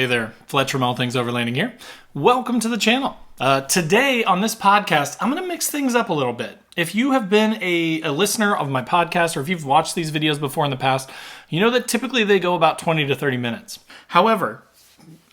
Hey there, Fletch from All Things Overlanding here. Welcome to the channel. Today on this podcast, I'm going to mix things up a little bit. If you have been a listener of my podcast, or if you've watched these videos before in the past, you know that typically they go about 20 to 30 minutes. However,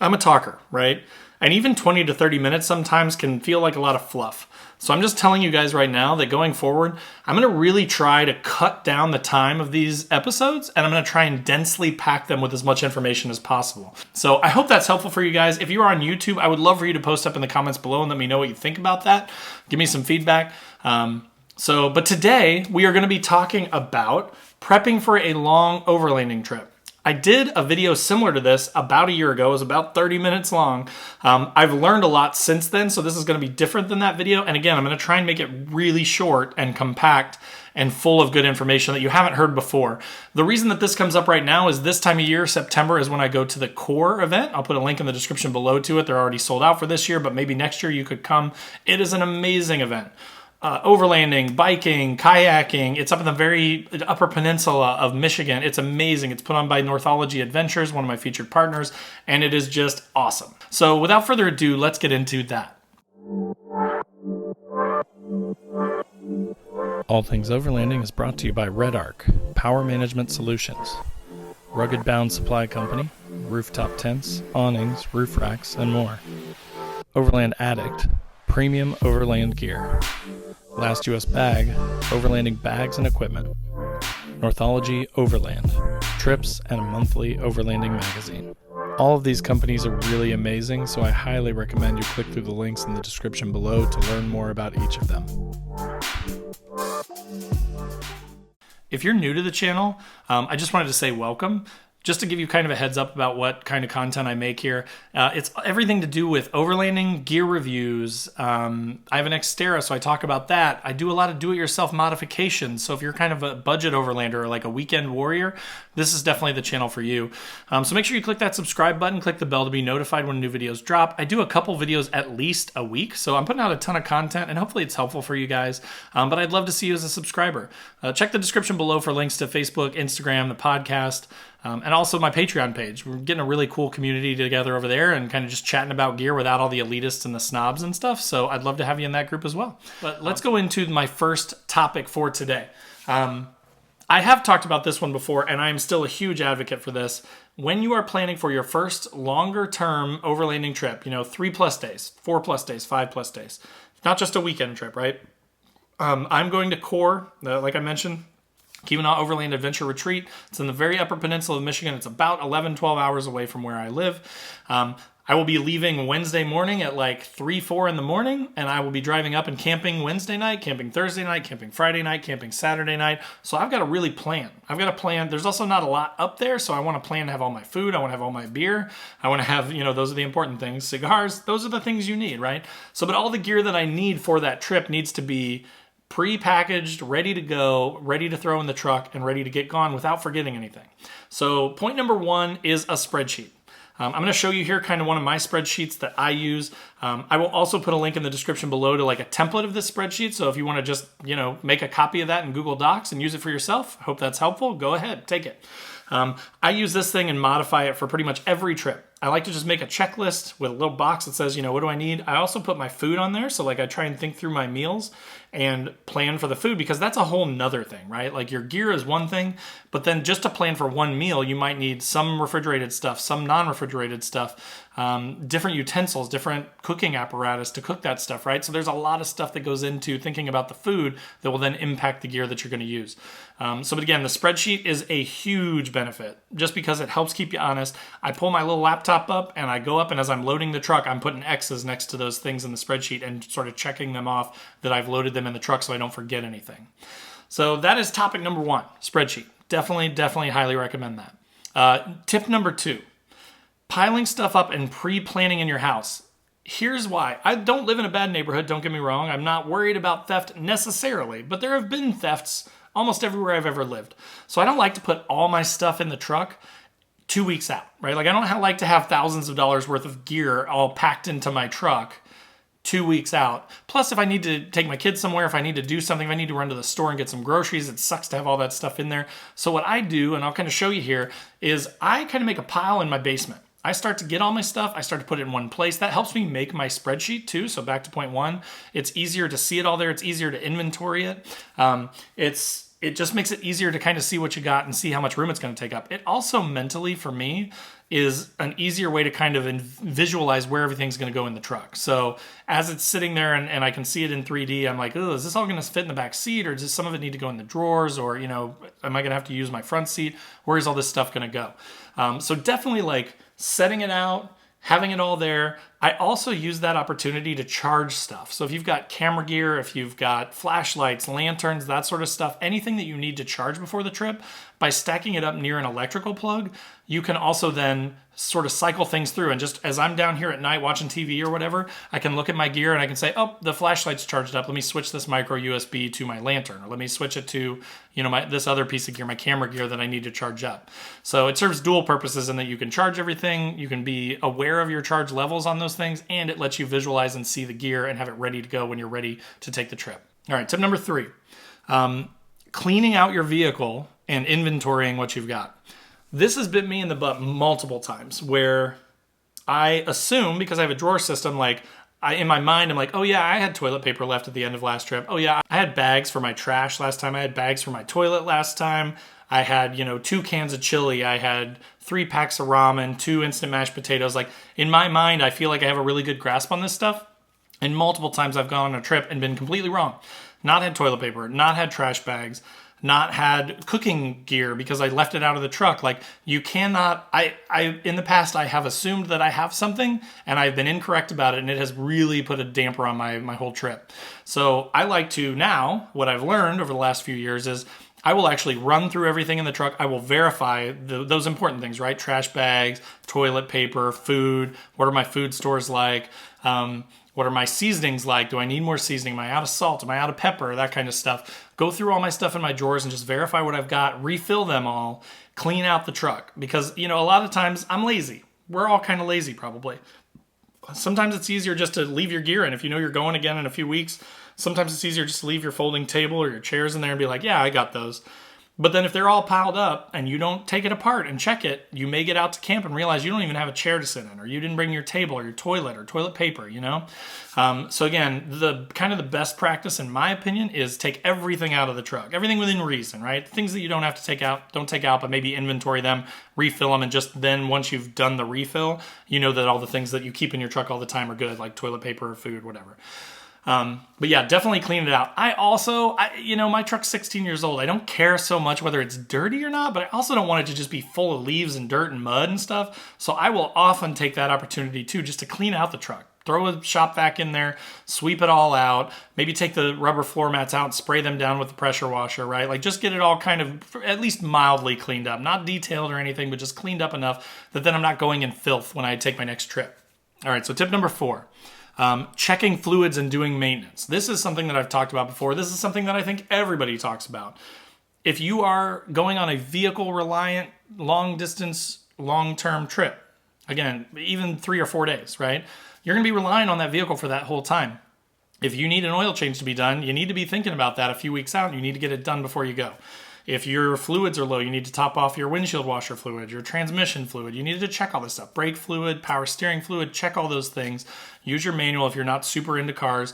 I'm a talker, right? And even 20 to 30 minutes sometimes can feel like a lot of fluff. So I'm just telling you guys right now that going forward, I'm going to really try to cut down the time of these episodes, and I'm going to try and densely pack them with as much information as possible. So I hope that's helpful for you guys. If you are on YouTube, I would love for you to post up in the comments below and let me know what you think about that. Give me some feedback. But today we are going to be talking about prepping for a long overlanding trip. I did a video similar to this about a year ago. It was about 30 minutes long. I've learned a lot since then, so this is going to be different than that video. And again, I'm going to try and make it really short and compact and full of good information that you haven't heard before. The reason that this comes up right now is this time of year, September, is when I go to the core event. I'll put a link in the description below to it. They're already sold out for this year, but maybe next year you could come. It is an amazing event. Overlanding, biking, kayaking. It's up in the very upper peninsula of Michigan. It's amazing. It's put on by Northology Adventures, one of my featured partners, and it is just awesome. So without further ado, let's get into that. All Things Overlanding is brought to you by Red Arc, Power Management Solutions, Rugged Bound Supply Company, rooftop tents, awnings, roof racks, and more. Overland Addict, premium overland gear. Last US Bag, overlanding bags and equipment. Northology Overland, trips, and a monthly overlanding magazine. All of these companies are really amazing, so I highly recommend you click through the links in the description below to learn more about each of them. If you're new to the channel, I just wanted to say welcome. Just to give you kind of a heads up about what kind of content I make here. It's everything to do with overlanding, gear reviews. I have an Xterra, so I talk about that. I do a lot of do-it-yourself modifications. So if you're kind of a budget overlander or like a weekend warrior, this is definitely the channel for you. So make sure you click that subscribe button, click the bell to be notified when new videos drop. I do a couple videos at least a week, so I'm putting out a ton of content, and hopefully it's helpful for you guys. But I'd love to see you as a subscriber. Check the description below for links to Facebook, Instagram, the podcast, and also my Patreon page. We're getting a really cool community together over there and kind of just chatting about gear without all the elitists and the snobs and stuff. So I'd love to have you in that group as well. But let's go into my first topic for today. I have talked about this one before, and I'm still a huge advocate for this. When you are planning for your first longer term overlanding trip, 3+ days, 4+ days, 5+ days, not just a weekend trip, right? I'm going to Core, like I mentioned, Keweenaw Overland Adventure Retreat. It's in the very upper peninsula of Michigan. It's about 11-12 hours away from where I live. I will be leaving Wednesday morning at like 3-4 in the morning, and I will be driving up and camping Wednesday night, camping Thursday night, camping Friday night, camping Saturday night. So I've got to really plan. I've got to plan. There's also not a lot up there, so I want to plan to have all my food. I want to have all my beer. I want to have, those are the important things. Cigars, those are the things you need, right? So, but all the gear that I need for that trip needs to be pre-packaged, ready to go, ready to throw in the truck, and ready to get gone without forgetting anything. So point number one is a spreadsheet. I'm going to show you here kind of one of my spreadsheets that I use. I will also put a link in the description below to like a template of this spreadsheet. So if you want to just, make a copy of that in Google Docs and use it for yourself, hope that's helpful. Go ahead, take it. I use this thing and modify it for pretty much every trip. I like to just make a checklist with a little box that says, what do I need? I also put my food on there. So like I try and think through my meals and plan for the food, because that's a whole nother thing, right? Like your gear is one thing, but then just to plan for one meal, you might need some refrigerated stuff, some non-refrigerated stuff, different utensils, different cooking apparatus to cook that stuff, right? So there's a lot of stuff that goes into thinking about the food that will then impact the gear that you're going to use. But again, the spreadsheet is a huge benefit just because it helps keep you honest. I pull my little laptop up and I go up, and as I'm loading the truck, I'm putting X's next to those things in the spreadsheet and sort of checking them off that I've loaded them in the truck so I don't forget anything. So that is topic number one, spreadsheet. Definitely highly recommend that. Tip number two, piling stuff up and pre-planning in your house. Here's why. I don't live in a bad neighborhood, don't get me wrong. I'm not worried about theft necessarily, but there have been thefts almost everywhere I've ever lived. So I don't like to put all my stuff in the truck 2 weeks out, right? Like I don't like to have thousands of dollars worth of gear all packed into my truck 2 weeks out. Plus, if I need to take my kids somewhere, if I need to do something, if I need to run to the store and get some groceries, it sucks to have all that stuff in there. So what I do, and I'll kind of show you here, is I kind of make a pile in my basement. I start to get all my stuff. I start to put it in one place. That helps me make my spreadsheet too. So back to point one, it's easier to see it all there. It's easier to inventory it. It just makes it easier to kind of see what you got and see how much room it's going to take up. It also mentally, for me, is an easier way to kind of visualize where everything's going to go in the truck. So as it's sitting there and I can see it in 3D, I'm like, oh, is this all going to fit in the back seat, or does some of it need to go in the drawers, or, you know, am I going to have to use my front seat? Where is all this stuff going to go? So definitely like setting it out, having it all there. I also use that opportunity to charge stuff. So if you've got camera gear, if you've got flashlights, lanterns, that sort of stuff, anything that you need to charge before the trip, by stacking it up near an electrical plug, you can also then sort of cycle things through. And just as I'm down here at night watching TV or whatever, I can look at my gear and I can say, oh, the flashlight's charged up. Let me switch this micro USB to my lantern, or let me switch it to, you know, this other piece of gear, my camera gear that I need to charge up. So it serves dual purposes in that you can charge everything, you can be aware of your charge levels on those things, and it lets you visualize and see the gear and have it ready to go when you're ready to take the trip. All right, tip number 3, cleaning out your vehicle and inventorying what you've got. This has bit me in the butt multiple times, where I assume, because I have a drawer system, like in my mind, I'm like, oh yeah, I had toilet paper left at the end of last trip. Oh yeah, I had bags for my trash last time. I had bags for my toilet last time. I had, 2 cans of chili. I had 3 packs of ramen, 2 instant mashed potatoes. Like in my mind, I feel like I have a really good grasp on this stuff. And multiple times I've gone on a trip and been completely wrong. Not had toilet paper, not had trash bags, not had cooking gear because I left it out of the truck. Like you cannot, in the past, I have assumed that I have something and I've been incorrect about it, and it has really put a damper on my whole trip. So I like to now, what I've learned over the last few years is I will actually run through everything in the truck. I will verify those important things, right? Trash bags, toilet paper, food. What are my food stores like? What are my seasonings like? Do I need more seasoning? Am I out of salt? Am I out of pepper? That kind of stuff. Go through all my stuff in my drawers and just verify what I've got, refill them all, clean out the truck. Because, a lot of times I'm lazy. We're all kind of lazy probably. Sometimes it's easier just to leave your gear in. If you know you're going again in a few weeks, sometimes it's easier just to leave your folding table or your chairs in there and be like, yeah, I got those. But then if they're all piled up and you don't take it apart and check it, you may get out to camp and realize you don't even have a chair to sit in, or you didn't bring your table or your toilet or toilet paper, So again, the best practice, in my opinion, is take everything out of the truck. Everything within reason, right? Things that you don't have to take out, don't take out, but maybe inventory them, refill them, and just then once you've done the refill, you know that all the things that you keep in your truck all the time are good, like toilet paper or food, whatever. But yeah, definitely clean it out. My truck's 16 years old. I don't care so much whether it's dirty or not, but I also don't want it to just be full of leaves and dirt and mud and stuff. So I will often take that opportunity too, just to clean out the truck. Throw a shop vac in there, sweep it all out, maybe take the rubber floor mats out and spray them down with the pressure washer, right? Like just get it all kind of at least mildly cleaned up. Not detailed or anything, but just cleaned up enough that then I'm not going in filth when I take my next trip. All right, so tip number 4. Checking fluids and doing maintenance. This is something that I've talked about before. This is something that I think everybody talks about. If you are going on a vehicle-reliant, long-distance, long-term trip, again, even 3 or 4 days, right? You're going to be relying on that vehicle for that whole time. If you need an oil change to be done, you need to be thinking about that a few weeks out. You need to get it done before you go. If your fluids are low, you need to top off your windshield washer fluid, your transmission fluid. You need to check all this stuff. Brake fluid, power steering fluid, check all those things. Use your manual if you're not super into cars.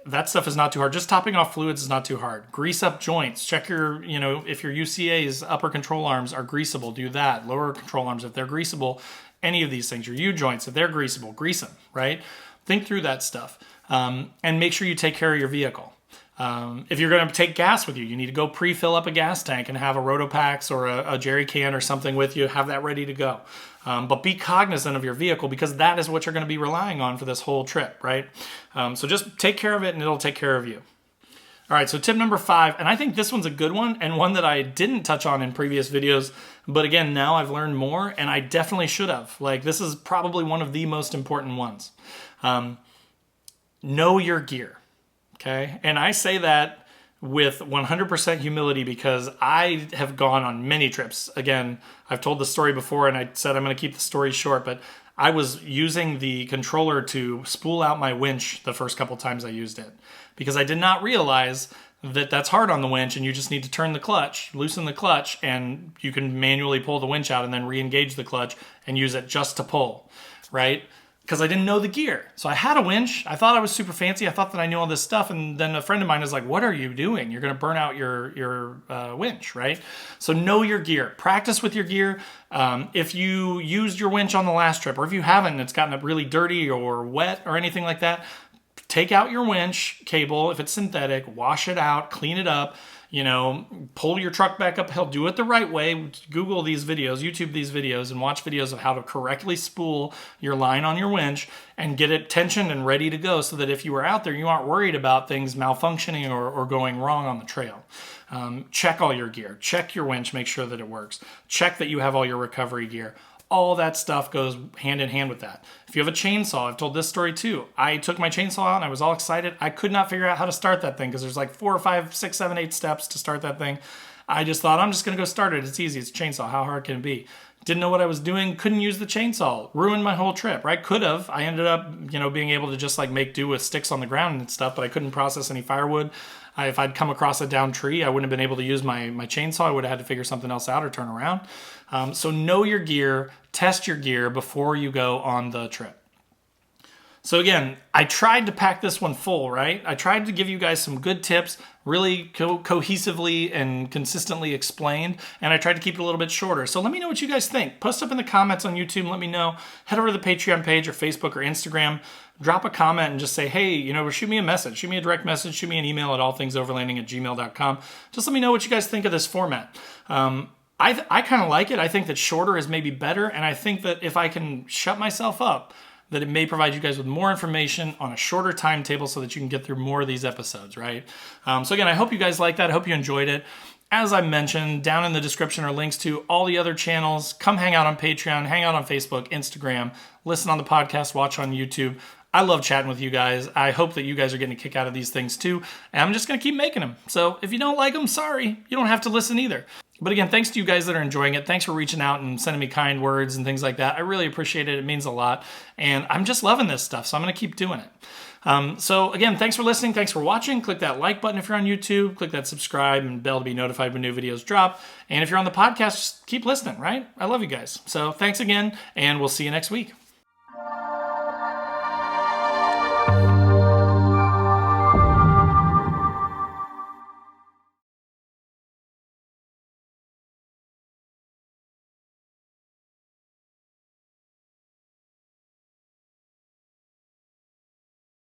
That stuff is not too hard. Just topping off fluids is not too hard. Grease up joints. Check if your UCA's upper control arms are greasable, do that. Lower control arms, if they're greasable, any of these things. Your U-joints, if they're greasable, grease them, right? Think through that stuff. And make sure you take care of your vehicle. If you're going to take gas with you, you need to go pre-fill up a gas tank and have a Rotopax or a jerry can or something with you. Have that ready to go. But be cognizant of your vehicle, because that is what you're going to be relying on for this whole trip, right? So just take care of it and it'll take care of you. All right, so tip number 5, and I think this one's a good one and one that I didn't touch on in previous videos, but again, now I've learned more and I definitely should have. Like, this is probably one of the most important ones. Know your gear. Okay, and I say that with 100% humility because I have gone on many trips. Again, I've told the story before and I said I'm going to keep the story short, but I was using the controller to spool out my winch the first couple times I used it because I did not realize that's hard on the winch, and you just need to turn the clutch, loosen the clutch, and you can manually pull the winch out and then re-engage the clutch and use it just to pull, right? Because I didn't know the gear. So I had a winch. I thought I was super fancy. I thought that I knew all this stuff. And then a friend of mine was like, what are you doing? You're going to burn out your winch, right? So know your gear. Practice with your gear. If you used your winch on the last trip, or if you haven't and it's gotten really dirty or wet or anything like that, take out your winch cable. If it's synthetic, wash it out, clean it up. Pull your truck back uphill, do it the right way. Google these videos, YouTube these videos, and watch videos of how to correctly spool your line on your winch and get it tensioned and ready to go so that if you were out there, you aren't worried about things malfunctioning or going wrong on the trail. Check all your gear. Check your winch, make sure that it works. Check that you have all your recovery gear. All that stuff goes hand in hand with that. If you have a chainsaw, I've told this story too. I took my chainsaw out and I was all excited. I could not figure out how to start that thing because there's like 4 or 5, 6, 7, 8 steps to start that thing. I just thought, I'm just going to go start it. It's easy. It's a chainsaw. How hard can it be? Didn't know what I was doing. Couldn't use the chainsaw. Ruined my whole trip, right? Could have. I ended up, being able to just like make do with sticks on the ground and stuff, but I couldn't process any firewood. If I'd come across a downed tree, I wouldn't have been able to use my chainsaw. I would have had to figure something else out or turn around. So know your gear, test your gear before you go on the trip. So again, I tried to pack this one full, right? I tried to give you guys some good tips, really cohesively and consistently explained, and I tried to keep it a little bit shorter. So let me know what you guys think. Post up in the comments on YouTube and let me know. Head over to the Patreon page or Facebook or Instagram. Drop a comment and just say, hey, shoot me a message. Shoot me a direct message. Shoot me an email at allthingsoverlanding@gmail.com. Just let me know what you guys think of this format. I kind of like it. I think that shorter is maybe better, and I think that if I can shut myself up, that it may provide you guys with more information on a shorter timetable so that you can get through more of these episodes, right? So again, I hope you guys like that. I hope you enjoyed it. As I mentioned, down in the description are links to all the other channels. Come hang out on Patreon, hang out on Facebook, Instagram, listen on the podcast, watch on YouTube. I love chatting with you guys. I hope that you guys are getting a kick out of these things too. And I'm just going to keep making them. So if you don't like them, sorry. You don't have to listen either. But again, thanks to you guys that are enjoying it. Thanks for reaching out and sending me kind words and things like that. I really appreciate it. It means a lot. And I'm just loving this stuff, so I'm going to keep doing it. So again, thanks for listening. Thanks for watching. Click that like button if you're on YouTube. Click that subscribe and bell to be notified when new videos drop. And if you're on the podcast, just keep listening, right? I love you guys. So thanks again, and we'll see you next week.